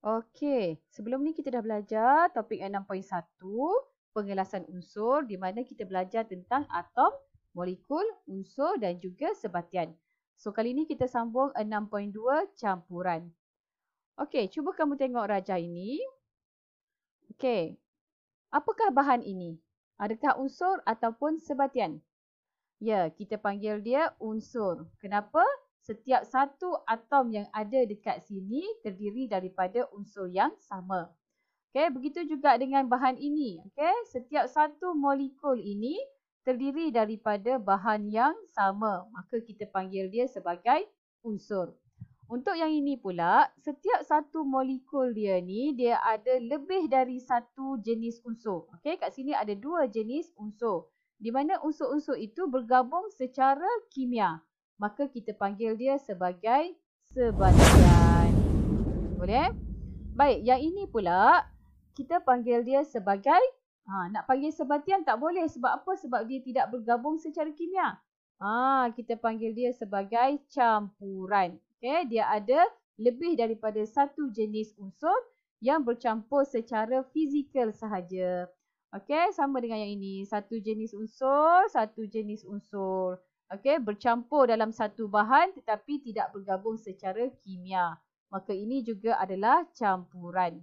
Okey, sebelum ni kita dah belajar topik 6.1, pengelasan unsur di mana kita belajar tentang atom, molekul, unsur dan juga sebatian. So kali ni kita sambung 6.2 campuran. Okey, cuba kamu tengok rajah ini. Okey, apakah bahan ini? Adakah unsur ataupun sebatian? Ya, kita panggil dia unsur. Kenapa? Setiap satu atom yang ada dekat sini terdiri daripada unsur yang sama. Okey, begitu juga dengan bahan ini. Okey, setiap satu molekul ini terdiri daripada bahan yang sama. Maka kita panggil dia sebagai unsur. Untuk yang ini pula, setiap satu molekul dia ni, dia ada lebih dari satu jenis unsur. Okey, kat sini ada dua jenis unsur. Di mana unsur-unsur itu bergabung secara kimia. Maka kita panggil dia sebagai sebatian. Boleh? Baik, yang ini pula kita panggil dia sebagai, nak panggil sebatian tak boleh. Sebab apa? Sebab dia tidak bergabung secara kimia. Kita panggil dia sebagai campuran. Okay, dia ada lebih daripada satu jenis unsur yang bercampur secara fizikal sahaja. Okey, sama dengan yang ini. Satu jenis unsur, satu jenis unsur. Okey, bercampur dalam satu bahan tetapi tidak bergabung secara kimia. Maka ini juga adalah campuran.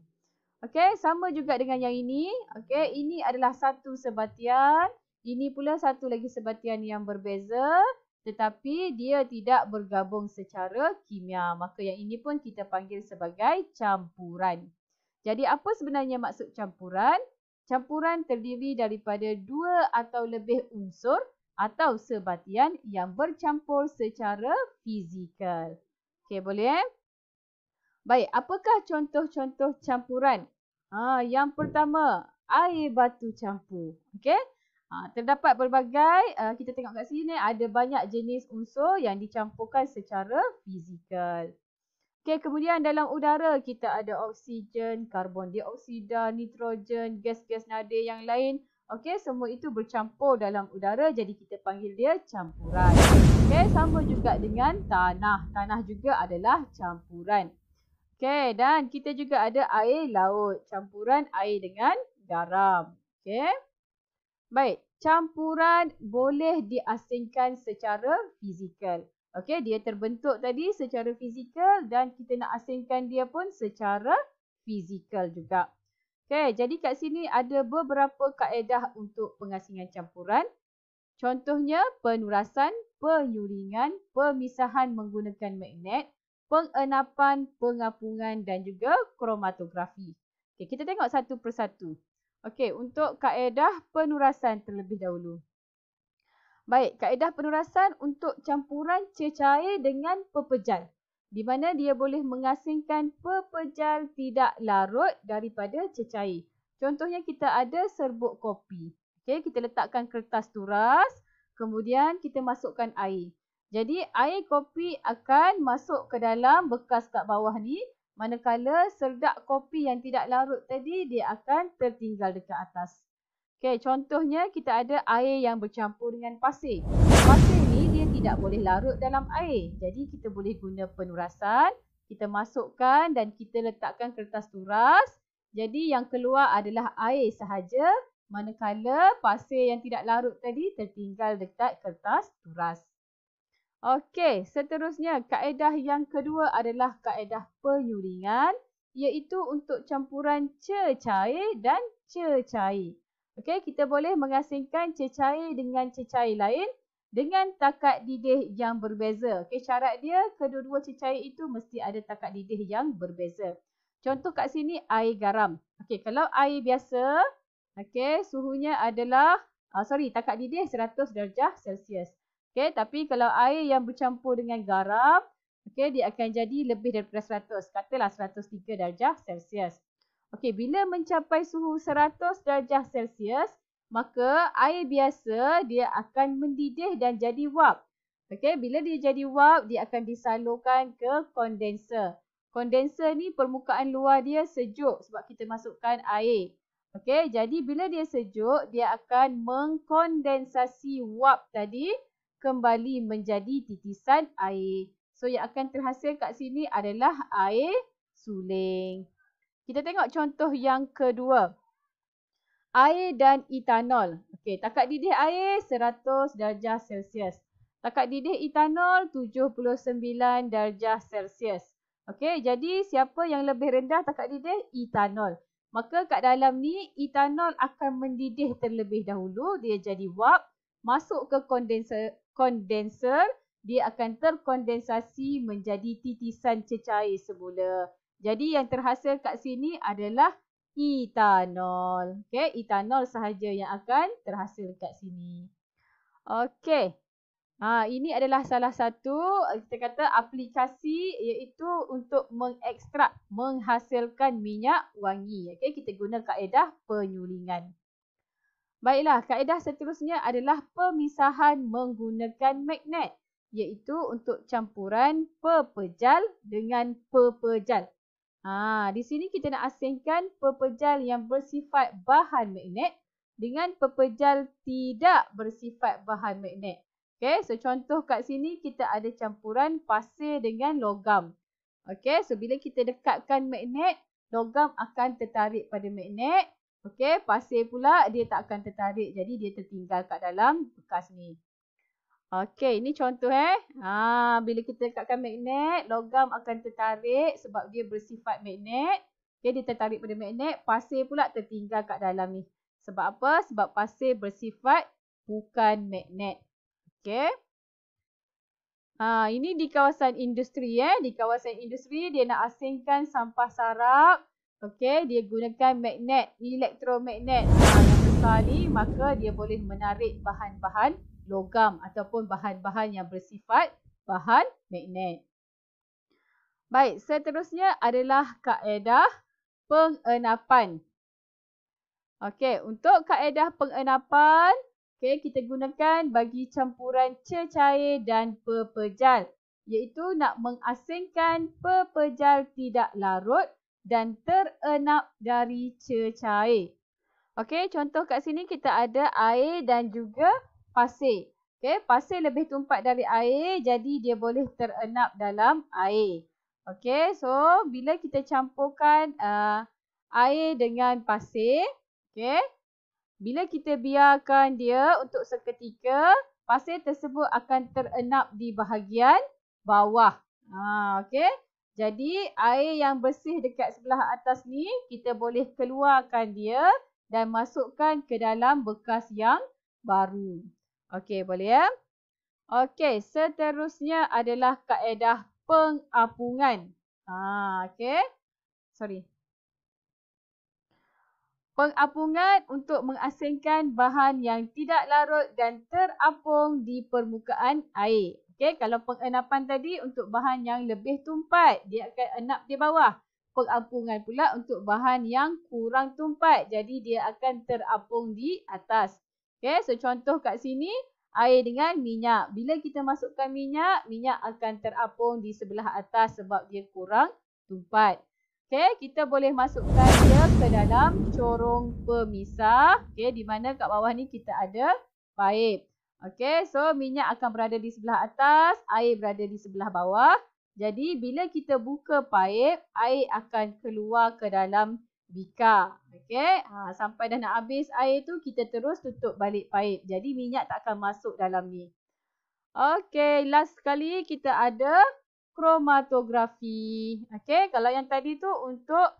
Okey, sama juga dengan yang ini. Okey, ini adalah satu sebatian. Ini pula satu lagi sebatian yang berbeza. Tetapi dia tidak bergabung secara kimia. Maka yang ini pun kita panggil sebagai campuran. Jadi apa sebenarnya maksud campuran? Campuran terdiri daripada dua atau lebih unsur atau sebatian yang bercampur secara fizikal. Okey, boleh? Baik, apakah contoh-contoh campuran? Yang pertama, air batu campur. Okey? Terdapat berbagai, kita tengok kat sini ada banyak jenis unsur yang dicampurkan secara fizikal. Okey, kemudian dalam udara kita ada oksigen, karbon dioksida, nitrogen, gas-gas nadir yang lain. Okey, semua itu bercampur dalam udara jadi kita panggil dia campuran. Okey, sama juga dengan tanah. Tanah juga adalah campuran. Okey, dan kita juga ada air laut, campuran air dengan garam. Okey. Baik, campuran boleh diasingkan secara fizikal. Okey, dia terbentuk tadi secara fizikal dan kita nak asingkan dia pun secara fizikal juga. Okey, jadi kat sini ada beberapa kaedah untuk pengasingan campuran. Contohnya penurasan, penyulingan, pemisahan menggunakan magnet, pengenapan, pengapungan dan juga kromatografi. Okey, kita tengok satu persatu. Okey, untuk kaedah penurasan terlebih dahulu. Baik, kaedah penurasan untuk campuran cecair dengan pepejal. Di mana dia boleh mengasingkan pepejal tidak larut daripada cecair. Contohnya kita ada serbuk kopi. Okey, kita letakkan kertas turas, kemudian kita masukkan air. Jadi air kopi akan masuk ke dalam bekas kat bawah ni, manakala serdak kopi yang tidak larut tadi dia akan tertinggal dekat atas. Okey, contohnya kita ada air yang bercampur dengan pasir. Pasir ni dia tidak boleh larut dalam air. Jadi kita boleh guna penurasan. Kita masukkan dan kita letakkan kertas turas. Jadi yang keluar adalah air sahaja. Manakala pasir yang tidak larut tadi tertinggal dekat kertas turas. Okey, seterusnya kaedah yang kedua adalah kaedah penyulingan. Iaitu untuk campuran cecair dan cecair. Okey, kita boleh mengasingkan cecair dengan cecair lain dengan takat didih yang berbeza. Okey, syarat dia kedua-dua cecair itu mesti ada takat didih yang berbeza. Contoh kat sini air garam. Okey, kalau air biasa, okey, suhunya adalah takat didih 100 darjah Celsius. Okey, tapi kalau air yang bercampur dengan garam, okey, dia akan jadi lebih daripada 100. Katalah 103 darjah Celsius. Okey, bila mencapai suhu 100 darjah Celsius, maka air biasa dia akan mendidih dan jadi wap. Okey, bila dia jadi wap, dia akan disalurkan ke kondenser. Kondenser ni permukaan luar dia sejuk sebab kita masukkan air. Okey, jadi bila dia sejuk, dia akan mengkondensasi wap tadi kembali menjadi titisan air. So, yang akan terhasil kat sini adalah air suling. Kita tengok contoh yang kedua. Air dan etanol. Okey, takak didih air 100 darjah Celsius. Takak didih etanol 79 darjah Celsius. Okey, jadi siapa yang lebih rendah takak didih? Etanol. Maka kat dalam ni etanol akan mendidih terlebih dahulu, dia jadi wap, masuk ke kondenser, dia akan terkondensasi menjadi titisan cecair semula. Jadi yang terhasil kat sini adalah etanol. Okey, etanol sahaja yang akan terhasil kat sini. Okey. Ini adalah salah satu kita kata aplikasi iaitu untuk mengekstrak, menghasilkan minyak wangi. Okey, kita guna kaedah penyulingan. Baiklah, kaedah seterusnya adalah pemisahan menggunakan magnet, iaitu untuk campuran pepejal dengan pepejal. Di sini kita nak asingkan pepejal yang bersifat bahan magnet dengan pepejal tidak bersifat bahan magnet. Okey, so contoh kat sini kita ada campuran pasir dengan logam. Okey, so bila kita dekatkan magnet, logam akan tertarik pada magnet. Okey, pasir pula dia tak akan tertarik, jadi dia tertinggal kat dalam bekas ni. Okey, ini contoh bila kita dekatkan magnet, logam akan tertarik sebab dia bersifat magnet. Okey, dia tertarik pada magnet, pasir pula tertinggal kat dalam ni. Sebab apa? Sebab pasir bersifat bukan magnet. Okey. Ini di kawasan industri Di kawasan industri dia nak asingkan sampah sarap. Okey, dia gunakan magnet, elektromagnet yang besar ni, maka dia boleh menarik bahan-bahan logam ataupun bahan-bahan yang bersifat bahan magnet. Baik, seterusnya adalah kaedah pengenapan. Okey, untuk kaedah pengenapan, kita gunakan bagi campuran cecair dan pepejal, iaitu nak mengasingkan pepejal tidak larut dan terenap dari cecair. Okey, contoh kat sini kita ada air dan juga pasir. Okey, pasir lebih tumpat dari air, jadi dia boleh terenap dalam air. Okey, so bila kita campurkan air dengan pasir, okey, bila kita biarkan dia untuk seketika, pasir tersebut akan terenap di bahagian bawah. Okey. Jadi air yang bersih dekat sebelah atas ni, kita boleh keluarkan dia dan masukkan ke dalam bekas yang baru. Okey, boleh ya? Okey, seterusnya adalah kaedah pengapungan. Okey. Sorry. Pengapungan untuk mengasingkan bahan yang tidak larut dan terapung di permukaan air. Okey, kalau pengenapan tadi untuk bahan yang lebih tumpat, dia akan enap di bawah. Pengapungan pula untuk bahan yang kurang tumpat, jadi dia akan terapung di atas. Okey, so contoh kat sini, air dengan minyak. Bila kita masukkan minyak, minyak akan terapung di sebelah atas sebab dia kurang tumpat. Okey, kita boleh masukkan dia ke dalam corong pemisah. Okey, di mana kat bawah ni kita ada paip. Okey, so minyak akan berada di sebelah atas, air berada di sebelah bawah. Jadi bila kita buka paip, air akan keluar ke dalam bika. Okey, sampai dah nak habis air tu, kita terus tutup balik paip. Jadi minyak tak akan masuk dalam ni. Okey, last sekali kita ada kromatografi. Okey, kalau yang tadi tu untuk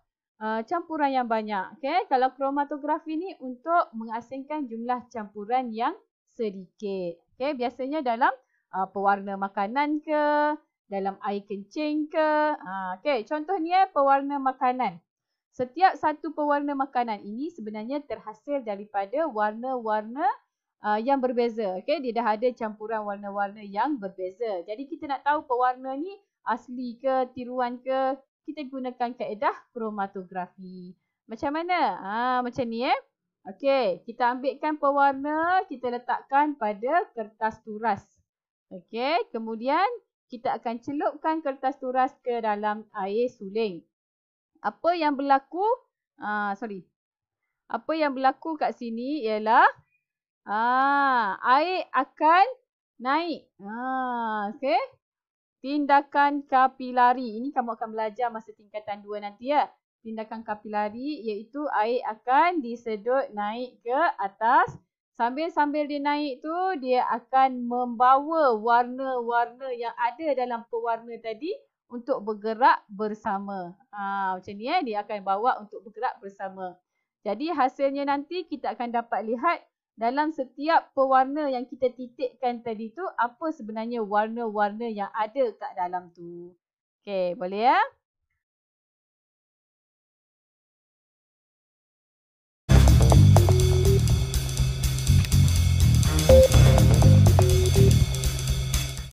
campuran yang banyak. Okey, kalau kromatografi ni untuk mengasingkan jumlah campuran yang sedikit. Okey, biasanya dalam pewarna makanan ke, dalam air kencing ke. Okey, contoh ni pewarna makanan. Setiap satu pewarna makanan ini sebenarnya terhasil daripada warna-warna yang berbeza. Okey, dia dah ada campuran warna-warna yang berbeza. Jadi kita nak tahu pewarna ni asli ke, tiruan ke, kita gunakan kaedah kromatografi. Macam mana? Macam ni Okey, kita ambilkan pewarna, kita letakkan pada kertas turas. Okey, kemudian kita akan celupkan kertas turas ke dalam air suling. Apa yang berlaku? Apa yang berlaku kat sini ialah air akan naik. Okey. Tindakan kapilari. Ini kamu akan belajar masa tingkatan 2 nanti ya. tindakan kapilari, iaitu air akan disedut naik ke atas. Sambil-sambil dia naik tu, dia akan membawa warna-warna yang ada dalam pewarna tadi untuk bergerak bersama. Macam ni dia akan bawa untuk bergerak bersama. Jadi hasilnya nanti kita akan dapat lihat dalam setiap pewarna yang kita titikkan tadi tu, apa sebenarnya warna-warna yang ada kat dalam tu. Okey, boleh ya?